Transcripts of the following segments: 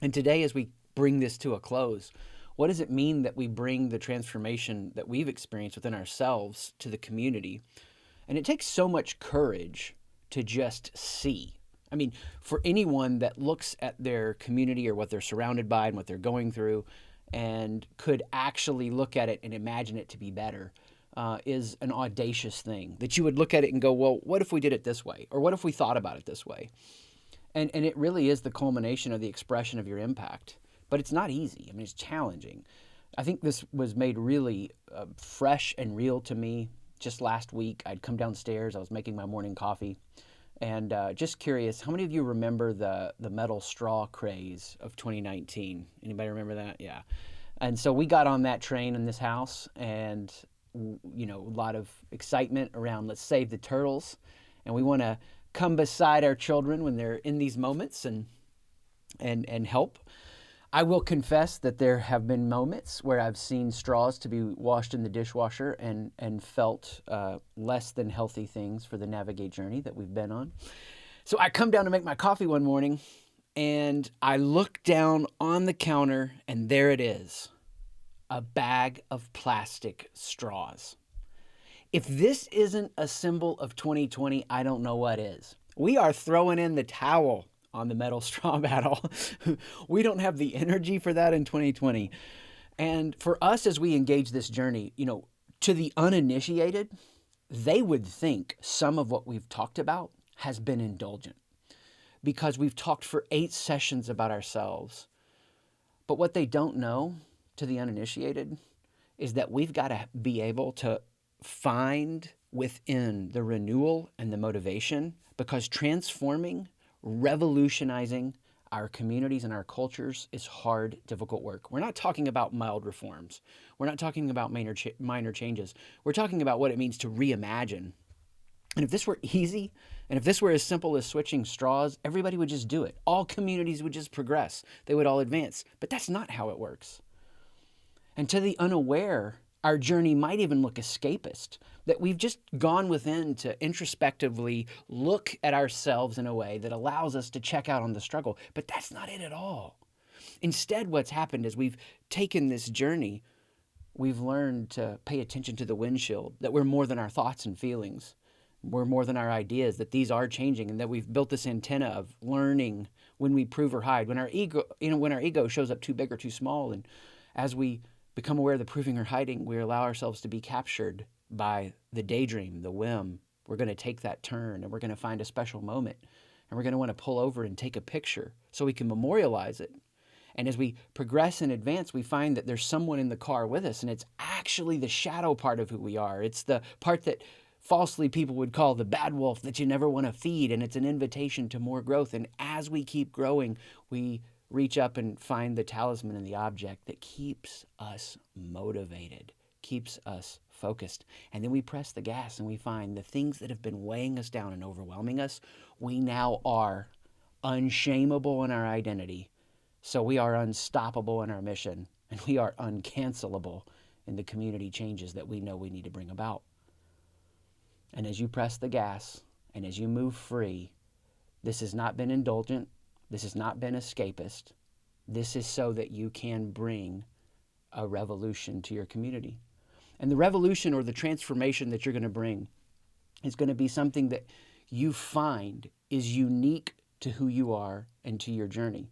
And today, as we bring this to a close, what does it mean that we bring the transformation that we've experienced within ourselves to the community? And it takes so much courage to just see. I mean, for anyone that looks at their community or what they're surrounded by and what they're going through and could actually look at it and imagine it to be better, is an audacious thing. That you would look at it and go, well, what if we did it this way? Or what if we thought about it this way? And it really is the culmination of the expression of your impact. But it's not easy. I mean, it's challenging. I think this was made really fresh and real to me just last week. I'd come downstairs. I was making my morning coffee. And just curious, how many of you remember the metal straw craze of 2019? Anybody remember that? Yeah. And so we got on that train in this house, and a lot of excitement around let's save the turtles. And we want to come beside our children when they're in these moments and help. I will confess that there have been moments where I've seen straws to be washed in the dishwasher and felt less than healthy things for the Navigate journey that we've been on. So I come down to make my coffee one morning, and I look down on the counter, and there it is, a bag of plastic straws. If this isn't a symbol of 2020, I don't know what is. We are throwing in the towel on the metal straw battle. We don't have the energy for that in 2020. And for us, as we engage this journey, to the uninitiated, they would think some of what we've talked about has been indulgent because we've talked for 8 sessions about ourselves. But what they don't know, to the uninitiated, is that we've got to be able to find within the renewal and the motivation, because transforming, revolutionizing our communities and our cultures is hard, difficult work. We're not talking about mild reforms. We're not talking about minor changes. We're talking about what it means to reimagine. And if this were easy, and if this were as simple as switching straws, everybody would just do it. All communities would just progress. They would all advance. But that's not how it works. And to the unaware, our journey might even look escapist, that we've just gone within to introspectively look at ourselves in a way that allows us to check out on the struggle. But that's not it at all. Instead, what's happened is we've taken this journey, we've learned to pay attention to the windshield, that we're more than our thoughts and feelings. We're more than our ideas, that these are changing, and that we've built this antenna of learning when we prove or hide, when our ego shows up too big or too small. And as we become aware of the proving or hiding, we allow ourselves to be captured by the daydream, the whim. We're going to take that turn, and we're going to find a special moment, and we're going to want to pull over and take a picture so we can memorialize it. And as we progress and advance, we find that there's someone in the car with us, and it's actually the shadow part of who we are. It's the part that falsely people would call the bad wolf that you never want to feed, and it's an invitation to more growth. And as we keep growing, we reach up and find the talisman and the object that keeps us motivated, keeps us focused. And then we press the gas and we find the things that have been weighing us down and overwhelming us, we now are unshameable in our identity. So we are unstoppable in our mission, and we are uncancelable in the community changes that we know we need to bring about. And as you press the gas and as you move free, this has not been indulgent. This has not been escapist. This is so that you can bring a revolution to your community. And the revolution or the transformation that you're going to bring is going to be something that you find is unique to who you are and to your journey.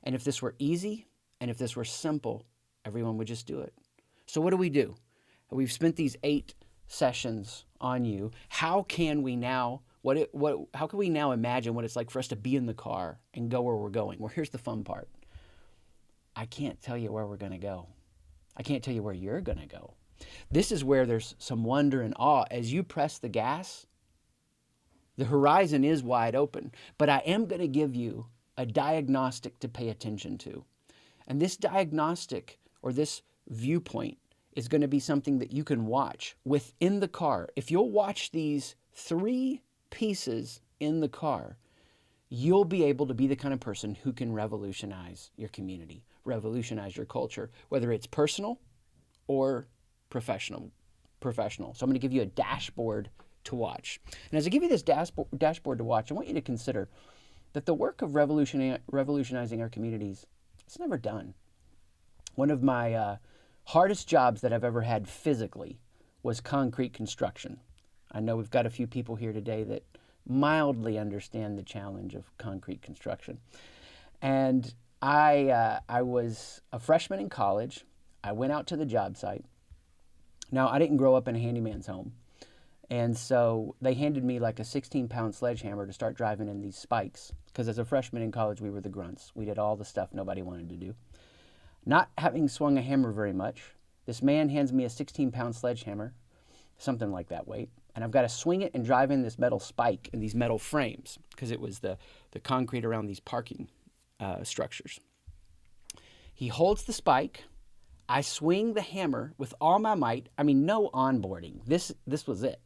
And if this were easy and if this were simple, everyone would just do it. So what do? We've spent these 8 sessions on you. How can we now how can we now imagine what it's like for us to be in the car and go where we're going? Well, here's the fun part. I can't tell you where we're going to go. I can't tell you where you're going to go. This is where there's some wonder and awe. As you press the gas, the horizon is wide open, but I am going to give you a diagnostic to pay attention to. And this diagnostic or this viewpoint is going to be something that you can watch within the car. If you'll watch these 3 pieces in the car, you'll be able to be the kind of person who can revolutionize your community, revolutionize your culture, whether it's personal or professional. So I'm going to give you a dashboard to watch. And as I give you this dashboard to watch, I want you to consider that the work of revolutionizing our communities It's never done. One of my hardest jobs that I've ever had physically was concrete construction. I know we've got a few people here today that mildly understand the challenge of concrete construction. And I was a freshman in college. I went out to the job site. Now, I didn't grow up in a handyman's home. And so they handed me like a 16-pound sledgehammer to start driving in these spikes. Because as a freshman in college, we were the grunts. We did all the stuff nobody wanted to do. Not having swung a hammer very much, this man hands me a 16-pound sledgehammer, something like that weight, and I've got to swing it and drive in this metal spike in these metal frames because it was the concrete around these parking structures. He holds the spike. I swing the hammer with all my might. I mean, no onboarding. This was it.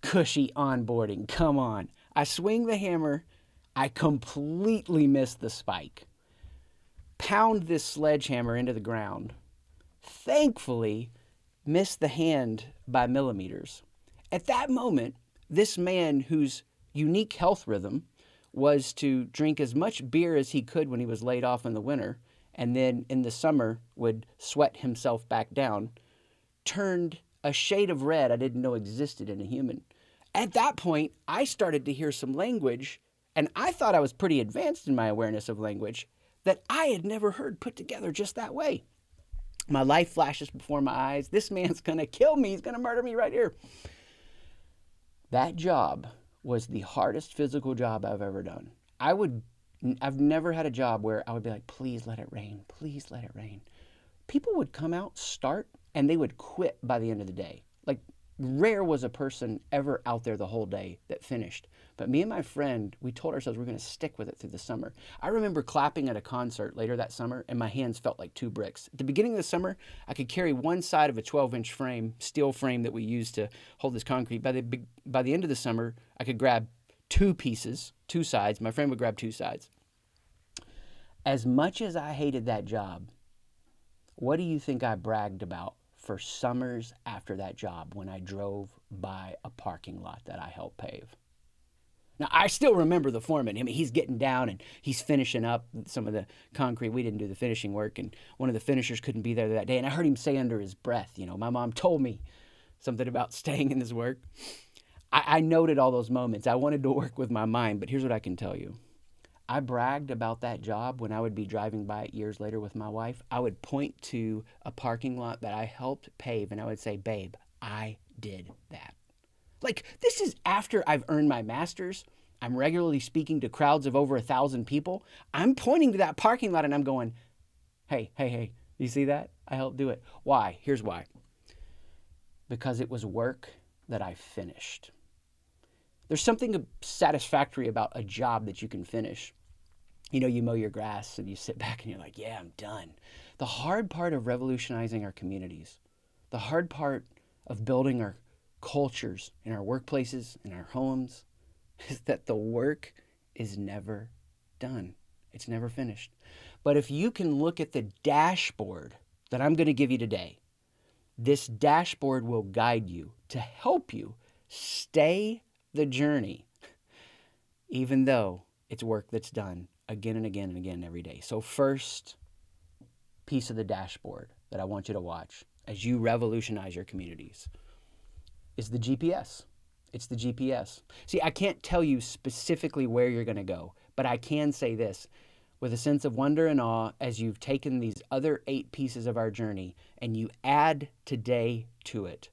Cushy onboarding. Come on. I swing the hammer. I completely miss the spike. Pound this sledgehammer into the ground. Thankfully, miss the hand by millimeters. At that moment, this man whose unique health rhythm was to drink as much beer as he could when he was laid off in the winter, and then in the summer would sweat himself back down, turned a shade of red I didn't know existed in a human. At that point, I started to hear some language, and I thought I was pretty advanced in my awareness of language that I had never heard put together just that way. My life flashes before my eyes. This man's going to kill me. He's going to murder me right here. That job was the hardest physical job I've ever done. I've never had a job where I would be like, please let it rain. Please let it rain. People would come out, start, and they would quit by the end of the day. Like, rare was a person ever out there the whole day that finished. But me and my friend, we told ourselves we're going to stick with it through the summer. I remember clapping at a concert later that summer, and my hands felt like 2 bricks. At the beginning of the summer, I could carry one side of a 12-inch frame, steel frame that we used to hold this concrete. By the end of the summer, I could grab 2 pieces, 2 sides. My friend would grab 2 sides. As much as I hated that job, what do you think I bragged about for summers after that job when I drove by a parking lot that I helped pave? Now, I still remember the foreman. I mean, he's getting down and he's finishing up some of the concrete. We didn't do the finishing work, and one of the finishers couldn't be there that day. And I heard him say under his breath, my mom told me something about staying in this work. I noted all those moments. I wanted to work with my mind, but here's what I can tell you. I bragged about that job when I would be driving by it years later with my wife. I would point to a parking lot that I helped pave, and I would say, babe, I did that. Like, this is after I've earned my master's. I'm regularly speaking to crowds of over 1,000 people. I'm pointing to that parking lot and I'm going, hey, you see that? I helped do it. Why? Here's why. Because it was work that I finished. There's something satisfactory about a job that you can finish. You mow your grass and you sit back and you're like, yeah, I'm done. The hard part of revolutionizing our communities, the hard part of building our cultures in our workplaces, in our homes, is that the work is never done. It's never finished. But if you can look at the dashboard that I'm going to give you today, this dashboard will guide you to help you stay the journey, even though it's work that's done again and again and again every day. So first piece of the dashboard that I want you to watch as you revolutionize your communities is the GPS. It's the GPS. See, I can't tell you specifically where you're going to go, but I can say this with a sense of wonder and awe as you've taken these other 8 pieces of our journey and you add today to it.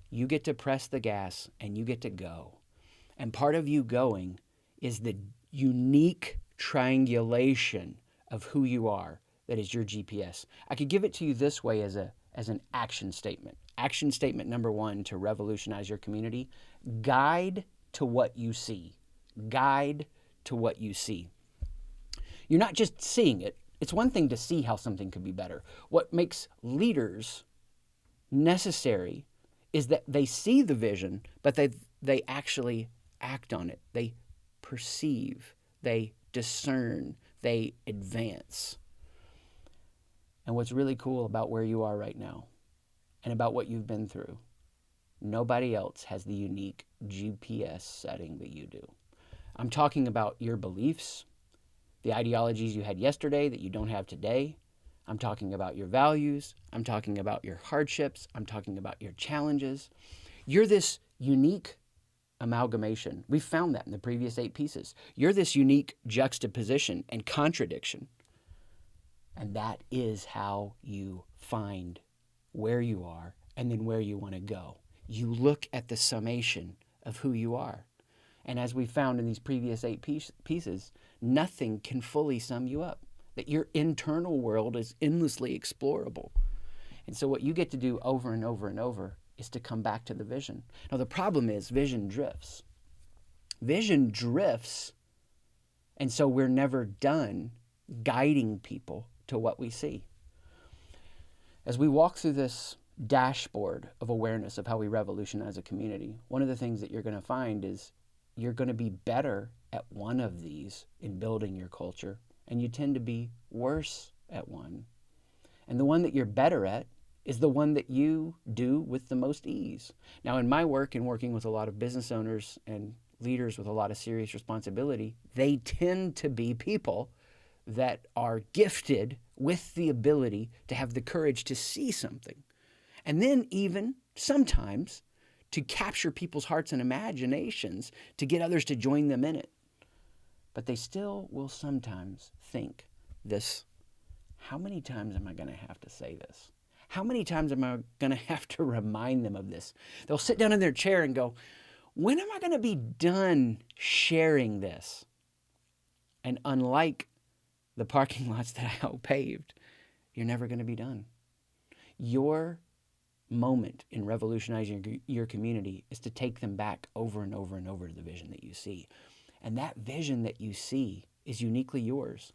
You get to press the gas and you get to go. And part of you going is the unique triangulation of who you are that is your GPS. I could give it to you this way as an action statement. Action statement number 1 to revolutionize your community: guide to what you see. Guide to what you see. You're not just seeing it. It's one thing to see how something could be better. What makes leaders necessary is that they see the vision, but they actually act on it. They perceive, they discern, they advance. And what's really cool about where you are right now and about what you've been through, nobody else has the unique GPS setting that you do. I'm talking about your beliefs, the ideologies you had yesterday that you don't have today. I'm talking about your values. I'm talking about your hardships. I'm talking about your challenges. You're this unique amalgamation. We've found that in the previous 8 pieces. You're this unique juxtaposition and contradiction. And that is how you find where you are and then where you want to go. You look at the summation of who you are. And as we found in these previous 8 pieces, nothing can fully sum you up. That your internal world is endlessly explorable. And so what you get to do over and over and over is to come back to the vision. Now the problem is vision drifts. Vision drifts, and so we're never done guiding people to what we see. As we walk through this dashboard of awareness of how we revolutionize a community, one of the things that you're going to find is you're going to be better at one of these in building your culture, and you tend to be worse at one. And the one that you're better at is the one that you do with the most ease. Now, in my work and working with a lot of business owners and leaders with a lot of serious responsibility, they tend to be people that are gifted with the ability to have the courage to see something. And then even sometimes to capture people's hearts and imaginations to get others to join them in it. But they still will sometimes think this, how many times am I going to have to say this? How many times am I going to have to remind them of this? They'll sit down in their chair and go, when am I going to be done sharing this? And unlike the parking lots that I help paved, you're never going to be done. Your moment in revolutionizing your community is to take them back over and over and over to the vision that you see. And that vision that you see is uniquely yours.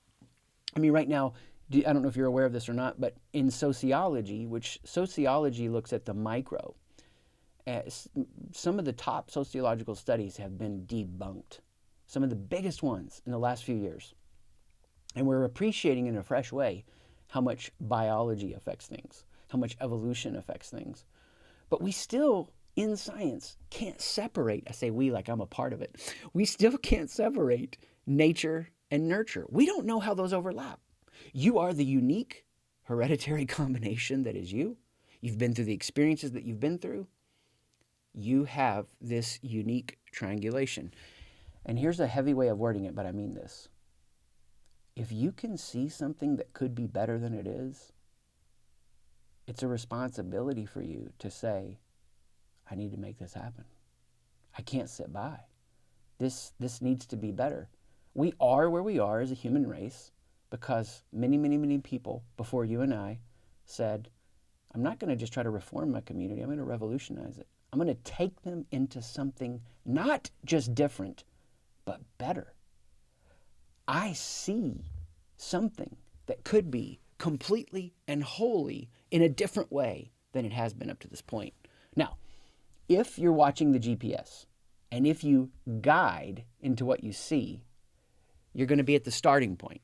I mean, right now, I don't know if you're aware of this or not, but in sociology, which sociology looks at the micro, some of the top sociological studies have been debunked. Some of the biggest ones in the last few years. And we're appreciating in a fresh way how much biology affects things, how much evolution affects things. But we still, in science, can't separate. I say we like I'm a part of it. We still can't separate nature and nurture. We don't know how those overlap. You are the unique hereditary combination that is you. You've been through the experiences that you've been through. You have this unique triangulation. And here's a heavy way of wording it, but I mean this. If you can see something that could be better than it is, it's a responsibility for you to say, I need to make this happen. I can't sit by. This needs to be better. We are where we are as a human race because many, many, many people before you and I said, I'm not going to just try to reform my community. I'm going to revolutionize it. I'm going to take them into something not just different, but better. I see something that could be completely and wholly in a different way than it has been up to this point. Now, if you're watching the GPS and if you guide into what you see, you're going to be at the starting point.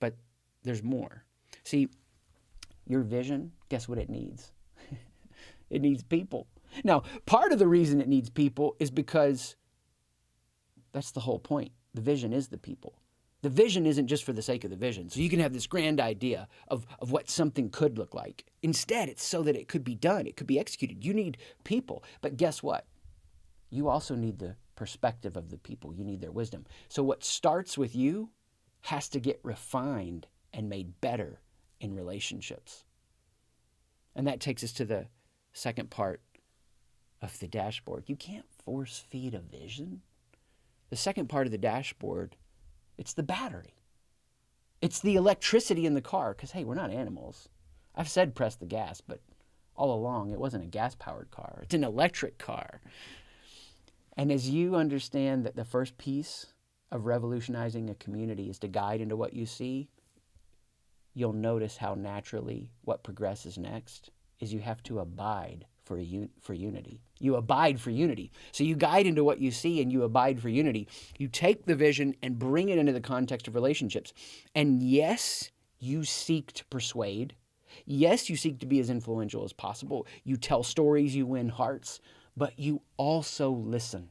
But there's more. See, your vision, guess what it needs? It needs people. Now, part of the reason it needs people is because that's the whole point. The vision is the people. The vision isn't just for the sake of the vision. So you can have this grand idea of what something could look like. Instead, it's so that it could be done. It could be executed. You need people. But guess what? You also need the perspective of the people. You need their wisdom. So what starts with you has to get refined and made better in relationships. And that takes us to the second part of the dashboard. You can't force feed a vision. The second part of the dashboard, it's the battery. It's the electricity in the car, because, hey, we're not animals. I've said press the gas, but all along it wasn't a gas-powered car. It's an electric car. And as you understand that the first piece of revolutionizing a community is to guide into what you see, you'll notice how naturally what progresses next is you have to abide for unity. You abide for unity. So you guide into what you see and you abide for unity. You take the vision and bring it into the context of relationships. And yes, you seek to persuade. Yes, you seek to be as influential as possible. You tell stories, you win hearts, but you also listen.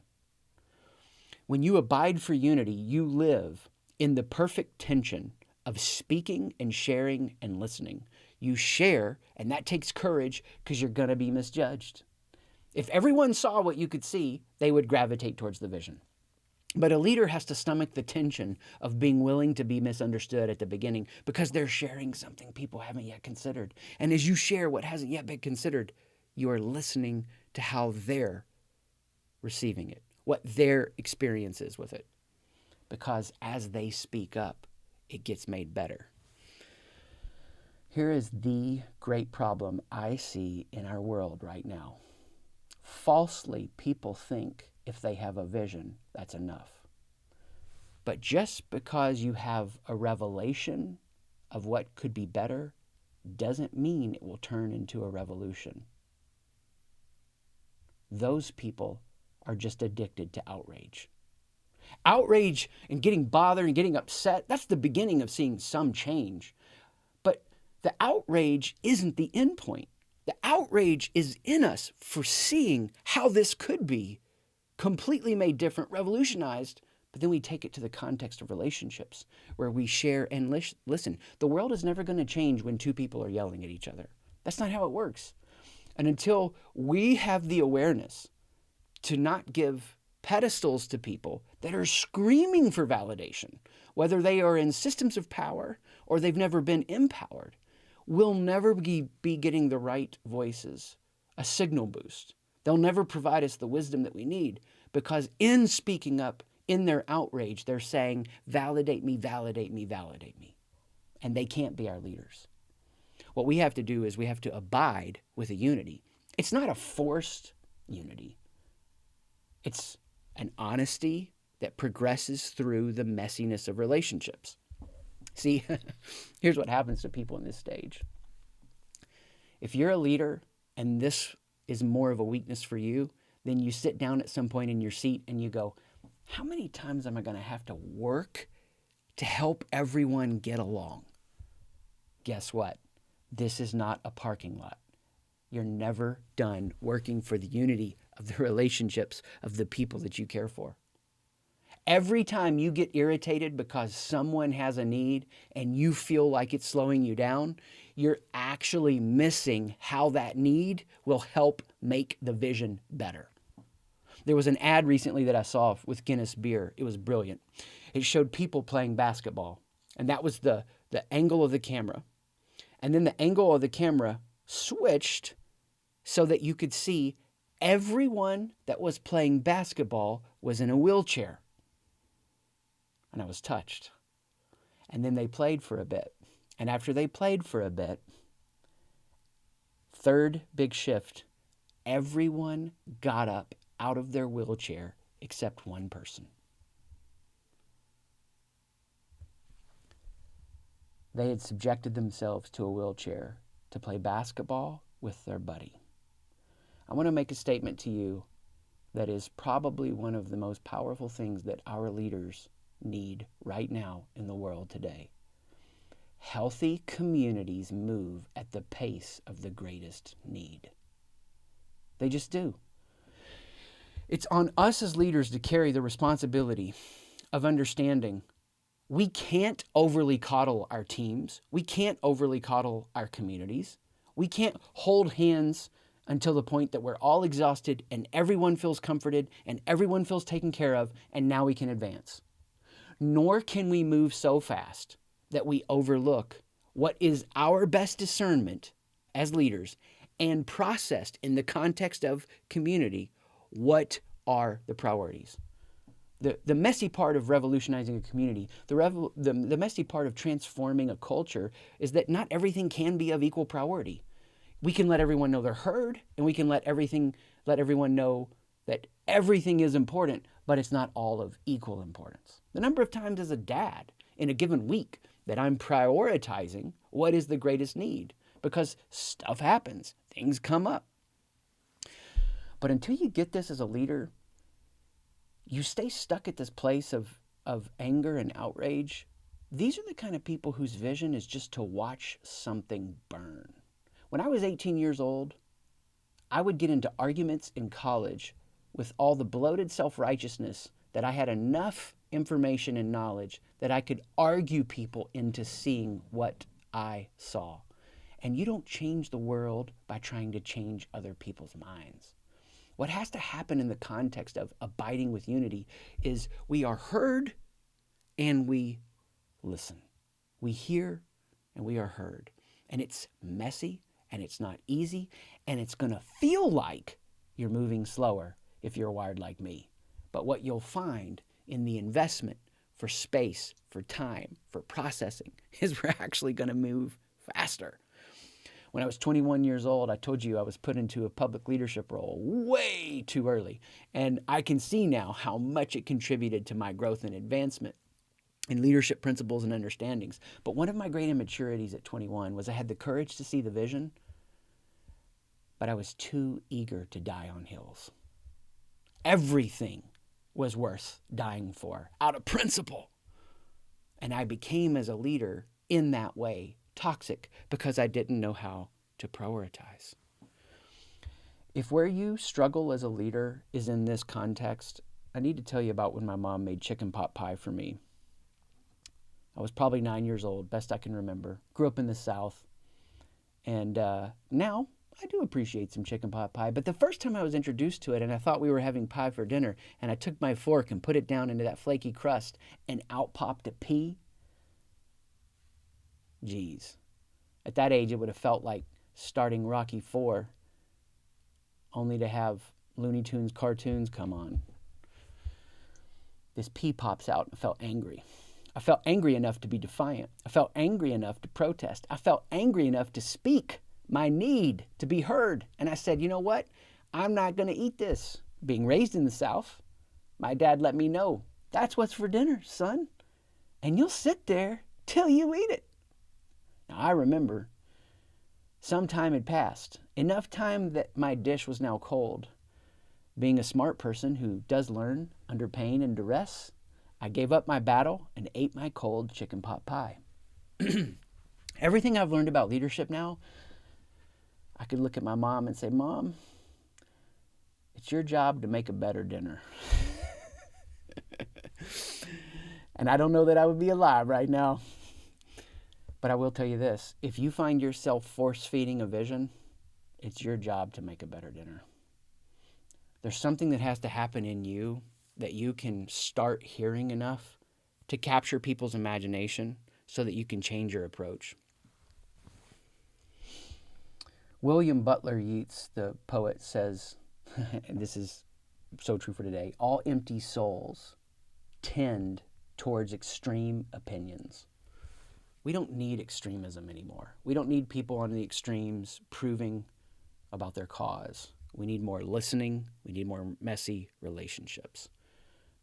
When you abide for unity, you live in the perfect tension of speaking and sharing and listening. You share, and that takes courage because you're going to be misjudged. If everyone saw what you could see, they would gravitate towards the vision. But a leader has to stomach the tension of being willing to be misunderstood at the beginning because they're sharing something people haven't yet considered. And as you share what hasn't yet been considered, you are listening to how they're receiving it, what their experience is with it. Because as they speak up, it gets made better. Here is the great problem I see in our world right now. Falsely, people think if they have a vision, that's enough. But just because you have a revelation of what could be better doesn't mean it will turn into a revolution. Those people are just addicted to outrage. Outrage and getting bothered and getting upset, that's the beginning of seeing some change. But the outrage isn't the end point. The outrage is in us for seeing how this could be completely made different, revolutionized, but then we take it to the context of relationships where we share and listen. The world is never going to change when two people are yelling at each other. That's not how it works. And until we have the awareness to not give pedestals to people that are screaming for validation, whether they are in systems of power or they've never been empowered, we'll never be getting the right voices, a signal boost. They'll never provide us the wisdom that we need because in speaking up, in their outrage, they're saying, validate me, validate me, validate me. And they can't be our leaders. What we have to do is we have to abide with a unity. It's not a forced unity. It's an honesty that progresses through the messiness of relationships. See, here's what happens to people in this stage. If you're a leader and this is more of a weakness for you, then you sit down at some point in your seat and you go, how many times am I going to have to work to help everyone get along? Guess what? This is not a parking lot. You're never done working for the unity of the relationships of the people that you care for. Every time you get irritated because someone has a need and you feel like it's slowing you down, you're actually missing how that need will help make the vision better. There was an ad recently that I saw with Guinness beer. It was brilliant. It showed people playing basketball, and that was the angle of the camera. And then the angle of the camera switched so that you could see everyone that was playing basketball was in a wheelchair. And I was touched. And then they played for a bit. And after they played for a bit, third big shift, everyone got up out of their wheelchair except one person. They had subjected themselves to a wheelchair to play basketball with their buddy. I want to make a statement to you that is probably one of the most powerful things that our leaders need right now in the world today. Healthy communities move at the pace of the greatest need. They just do. It's on us as leaders to carry the responsibility of understanding we can't overly coddle our teams. We can't overly coddle our communities. We can't hold hands until the point that we're all exhausted and everyone feels comforted and everyone feels taken care of, and now we can advance. Nor can we move so fast that we overlook what is our best discernment as leaders and processed in the context of community. What are the priorities? The messy part of revolutionizing a community, the messy part of transforming a culture is that not everything can be of equal priority. We can let everyone know they're heard, and we can let everyone know that everything is important, but it's not all of equal importance. The number of times as a dad in a given week that I'm prioritizing what is the greatest need, because stuff happens, things come up. But until you get this as a leader, you stay stuck at this place of anger and outrage. These are the kind of people whose vision is just to watch something burn. When I was 18 years old, I would get into arguments in college with all the bloated self-righteousness that I had enough information and knowledge that I could argue people into seeing what I saw. And you don't change the world by trying to change other people's minds. What has to happen in the context of abiding with unity is we are heard and we listen. We hear and we are heard. And it's messy and it's not easy and it's going to feel like you're moving slower if you're wired like me. But what you'll find in the investment for space, for time, for processing is we're actually going to move faster. When I was 21 years old, I told you I was put into a public leadership role way too early. And I can see now how much it contributed to my growth and advancement in leadership principles and understandings. But one of my great immaturities at 21 was I had the courage to see the vision, but I was too eager to die on hills. Everything was worth dying for out of principle. And I became, as a leader in that way, toxic because I didn't know how to prioritize. If where you struggle as a leader is in this context, I need to tell you about when my mom made chicken pot pie for me. I was probably 9 years old, best I can remember. Grew up in the South. And now I do appreciate some chicken pot pie. But the first time I was introduced to it and I thought we were having pie for dinner and I took my fork and put it down into that flaky crust and out popped a pea. Geez. At that age, it would have felt like starting Rocky IV only to have Looney Tunes cartoons come on. This pea pops out and I felt angry. I felt angry enough to be defiant. I felt angry enough to protest. I felt angry enough to speak my need to be heard. And I said, you know what? I'm not going to eat this. Being raised in the South, my dad let me know, that's what's for dinner, son. And you'll sit there till you eat it. Now, I remember some time had passed, enough time that my dish was now cold. Being a smart person who does learn under pain and duress, I gave up my battle and ate my cold chicken pot pie. Everything I've learned about leadership now, I could look at my mom and say, Mom, it's your job to make a better dinner. And I don't know that I would be alive right now. But I will tell you this, if you find yourself force-feeding a vision, it's your job to make a better dinner. There's something that has to happen in you that you can start hearing enough to capture people's imagination so that you can change your approach. William Butler Yeats, the poet, says, and this is so true for today, all empty souls tend towards extreme opinions. We don't need extremism anymore. We don't need people on the extremes proving about their cause. We need more listening. We need more messy relationships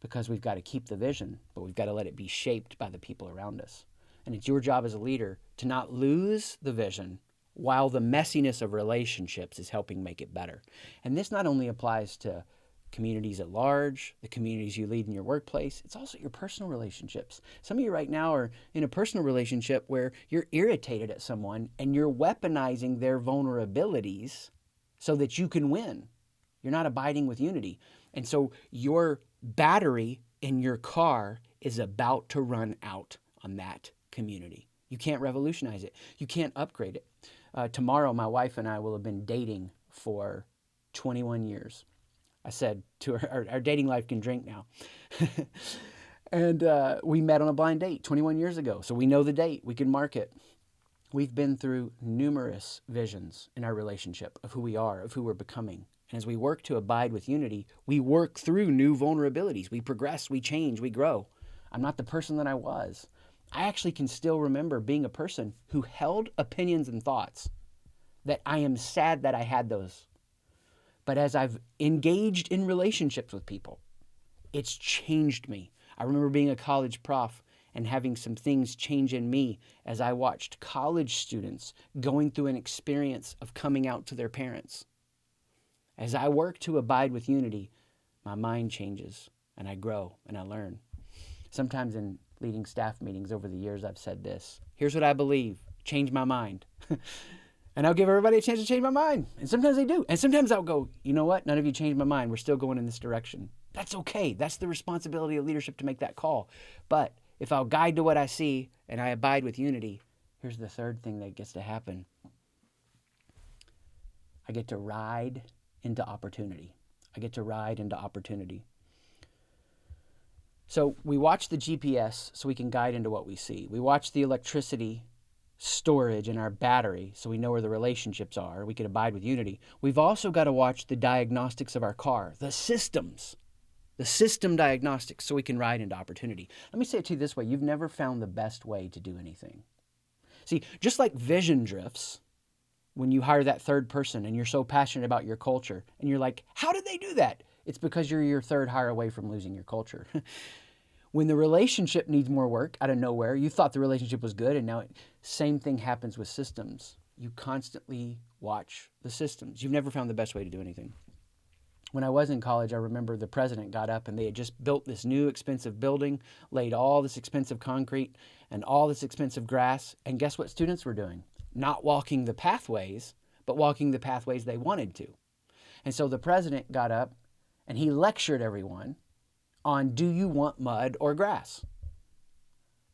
because we've got to keep the vision, but we've got to let it be shaped by the people around us. And it's your job as a leader to not lose the vision while the messiness of relationships is helping make it better. And this not only applies to communities at large, the communities you lead in your workplace, it's also your personal relationships. Some of you right now are in a personal relationship where you're irritated at someone and you're weaponizing their vulnerabilities so that you can win. You're not abiding with unity. And so your battery in your car is about to run out on that community. You can't revolutionize it. You can't upgrade it. Tomorrow, my wife and I will have been dating for 21 years. I said to her, our dating life can drink now. And we met on a blind date 21 years ago. So we know the date. We can mark it. We've been through numerous visions in our relationship of who we are, of who we're becoming. And as we work to abide with unity, we work through new vulnerabilities. We progress, we change, we grow. I'm not the person that I was. I actually can still remember being a person who held opinions and thoughts that I am sad that I had those. But as I've engaged in relationships with people, it's changed me. I remember being a college prof and having some things change in me as I watched college students going through an experience of coming out to their parents. As I work to abide with unity, my mind changes and I grow and I learn. Sometimes in leading staff meetings over the years, I've said this. Here's what I believe. Change my mind. And I'll give everybody a chance to change my mind. And sometimes they do. And sometimes I'll go, you know what? None of you changed my mind. We're still going in this direction. That's okay. That's the responsibility of leadership to make that call. But if I'll guide to what I see and I abide with unity, here's the third thing that gets to happen. I get to ride into opportunity. I get to ride into opportunity. So we watch the GPS so we can guide into what we see. We watch the electricity storage in our battery so we know where the relationships are. We can abide with unity. We've also got to watch the diagnostics of our car, the systems, the system diagnostics, so we can ride into opportunity. Let me say it to you this way. You've never found the best way to do anything. See, just like vision drifts, when you hire that third person and you're so passionate about your culture and you're like, how did they do that? It's because you're your third hire away from losing your culture. When the relationship needs more work out of nowhere, you thought the relationship was good, and now same thing happens with systems. You constantly watch the systems. You've never found the best way to do anything. When I was in college, I remember the president got up and they had just built this new expensive building, laid all this expensive concrete and all this expensive grass. And guess what students were doing? Not walking the pathways, but walking the pathways they wanted to. And so the president got up and he lectured everyone on, do you want mud or grass?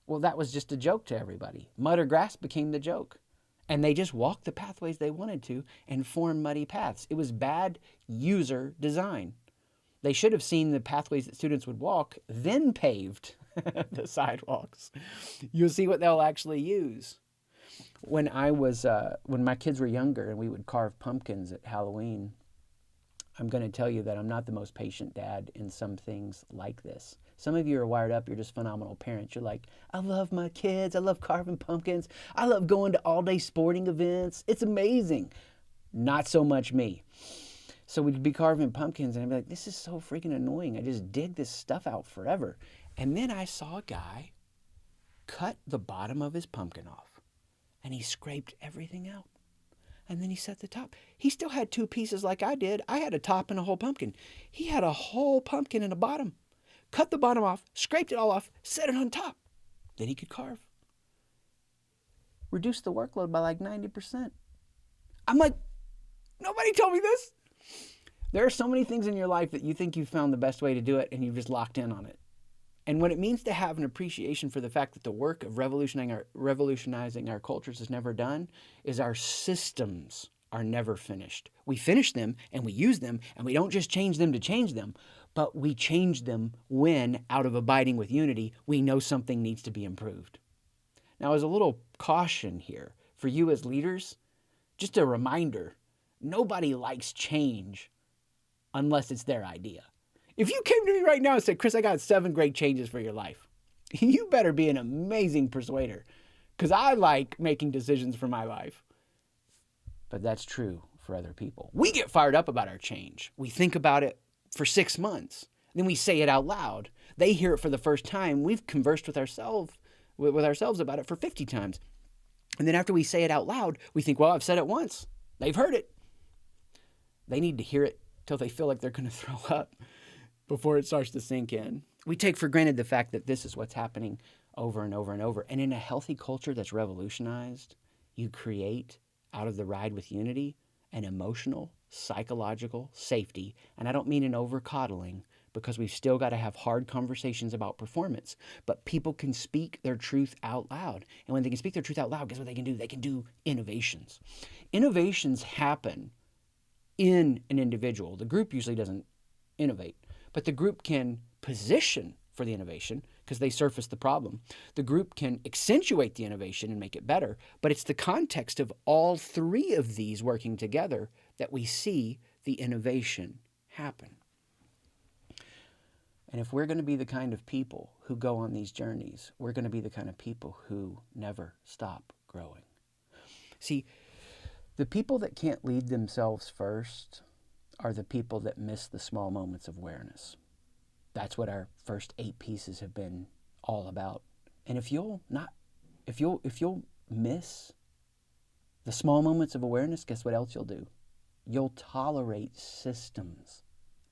Well, that was just a joke to everybody. Mud or grass became the joke. And they just walked the pathways they wanted to and formed muddy paths. It was bad user design. They should have seen the pathways that students would walk, then paved the sidewalks. You'll see what they'll actually use. When my kids were younger and we would carve pumpkins at Halloween, I'm going to tell you that I'm not the most patient dad in some things like this. Some of you are wired up. You're just phenomenal parents. You're like, I love my kids. I love carving pumpkins. I love going to all-day sporting events. It's amazing. Not so much me. So we'd be carving pumpkins and I'd be like, this is so freaking annoying. I just dig this stuff out forever. And then I saw a guy cut the bottom of his pumpkin off and he scraped everything out. And then he set the top. He still had two pieces like I did. I had a top and a whole pumpkin. He had a whole pumpkin and a bottom. Cut the bottom off, scraped it all off, set it on top. Then he could carve. Reduced the workload by like 90%. I'm like, nobody told me this. There are so many things in your life that you think you've found the best way to do it and you've just locked in on it. And what it means to have an appreciation for the fact that the work of revolutionizing our cultures is never done is our systems are never finished. We finish them and we use them and we don't just change them to change them, but we change them when, out of abiding with unity, we know something needs to be improved. Now, as a little caution here, for you as leaders, just a reminder, nobody likes change unless it's their idea. If you came to me right now and said, Chris, I got 7 great changes for your life, you better be an amazing persuader, because I like making decisions for my life. But that's true for other people. We get fired up about our change. We think about it for 6 months. Then we say it out loud. They hear it for the first time. We've conversed with ourselves about it for 50 times. And then after we say it out loud, we think, well, I've said it once. They've heard it. They need to hear it till they feel like they're going to throw up before it starts to sink in. We take for granted the fact that this is what's happening over and over and over. And in a healthy culture that's revolutionized, you create, out of the ride with unity, an emotional, psychological safety. And I don't mean an over-coddling, because we've still got to have hard conversations about performance. But people can speak their truth out loud. And when they can speak their truth out loud, guess what they can do? They can do innovations. Innovations happen in an individual. The group usually doesn't innovate, but the group can position for the innovation because they surface the problem. The group can accentuate the innovation and make it better, but it's the context of all 3 of these working together that we see the innovation happen. And if we're going to be the kind of people who go on these journeys, we're going to be the kind of people who never stop growing. See, the people that can't lead themselves first are the people that miss the small moments of awareness. That's what our first 8 pieces have been all about. And if you'll miss the small moments of awareness, guess what else you'll do? You'll tolerate systems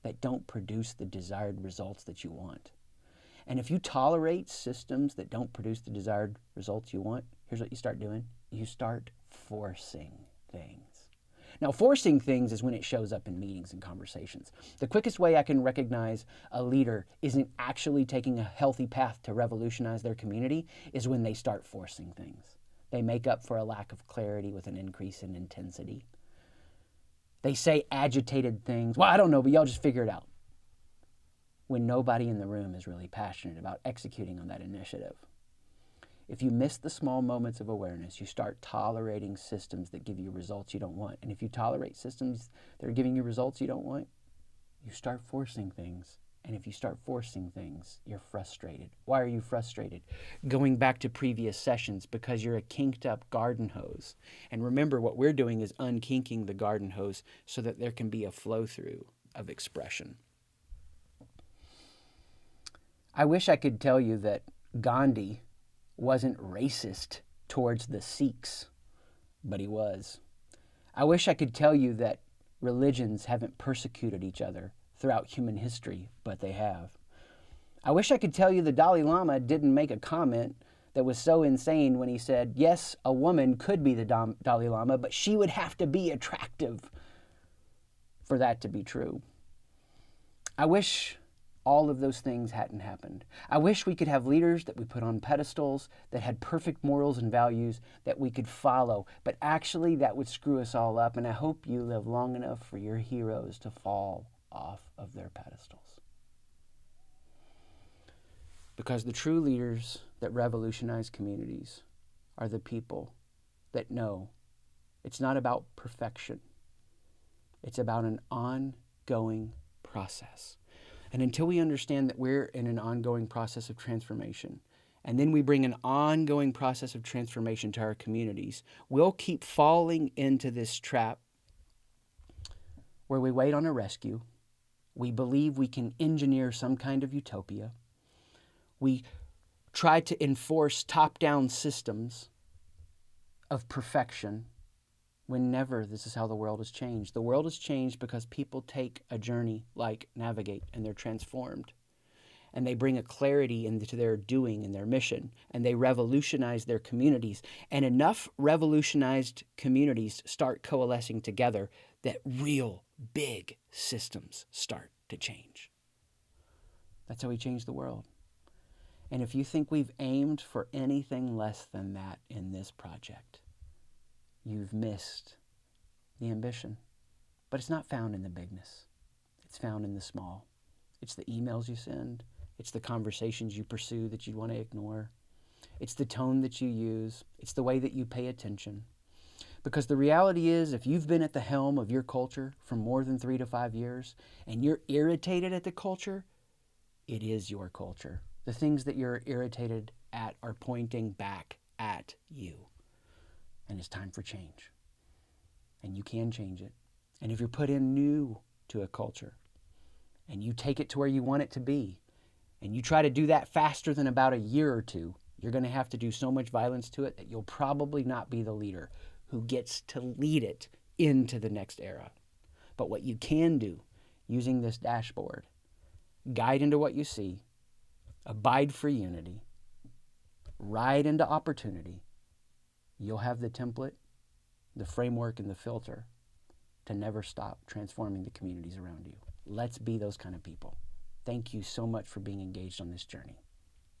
that don't produce the desired results that you want. And if you tolerate systems that don't produce the desired results you want, here's what you start doing. You start forcing things. Now, forcing things is when it shows up in meetings and conversations. The quickest way I can recognize a leader isn't actually taking a healthy path to revolutionize their community is when they start forcing things. They make up for a lack of clarity with an increase in intensity. They say agitated things. Well, I don't know, but y'all just figure it out. When nobody in the room is really passionate about executing on that initiative. If you miss the small moments of awareness, you start tolerating systems that give you results you don't want. And if you tolerate systems that are giving you results you don't want, you start forcing things. And if you start forcing things, you're frustrated. Why are you frustrated? Going back to previous sessions, because you're a kinked up garden hose. And remember, what we're doing is unkinking the garden hose so that there can be a flow through of expression. I wish I could tell you that Gandhi wasn't racist towards the Sikhs, but he was. I wish I could tell you that religions haven't persecuted each other throughout human history, but they have. I wish I could tell you the Dalai Lama didn't make a comment that was so insane when he said, yes, a woman could be the Dalai Lama, but she would have to be attractive for that to be true. I wish all of those things hadn't happened. I wish we could have leaders that we put on pedestals that had perfect morals and values that we could follow, but actually that would screw us all up, and I hope you live long enough for your heroes to fall off of their pedestals. Because the true leaders that revolutionize communities are the people that know it's not about perfection. It's about an ongoing process. And until we understand that we're in an ongoing process of transformation, and then we bring an ongoing process of transformation to our communities, we'll keep falling into this trap where we wait on a rescue. We believe we can engineer some kind of utopia. We try to enforce top-down systems of perfection when never this is how the world has changed. The world has changed because people take a journey like Navigate and they're transformed. And they bring a clarity into their doing and their mission. And they revolutionize their communities. And enough revolutionized communities start coalescing together that real big systems start to change. That's how we change the world. And if you think we've aimed for anything less than that in this project, you've missed the ambition. But it's not found in the bigness. It's found in the small. It's the emails you send. It's the conversations you pursue that you want to ignore. It's the tone that you use. It's the way that you pay attention. Because the reality is, if you've been at the helm of your culture for more than 3 to 5 years, and you're irritated at the culture, it is your culture. The things that you're irritated at are pointing back at you. And it's time for change. And you can change it. And if you're put in new to a culture, and you take it to where you want it to be, and you try to do that faster than about a year or two, you're going to have to do so much violence to it that you'll probably not be the leader who gets to lead it into the next era. But what you can do, using this dashboard, guide into what you see, abide for unity, ride into opportunity, you'll have the template, the framework, and the filter to never stop transforming the communities around you. Let's be those kind of people. Thank you so much for being engaged on this journey.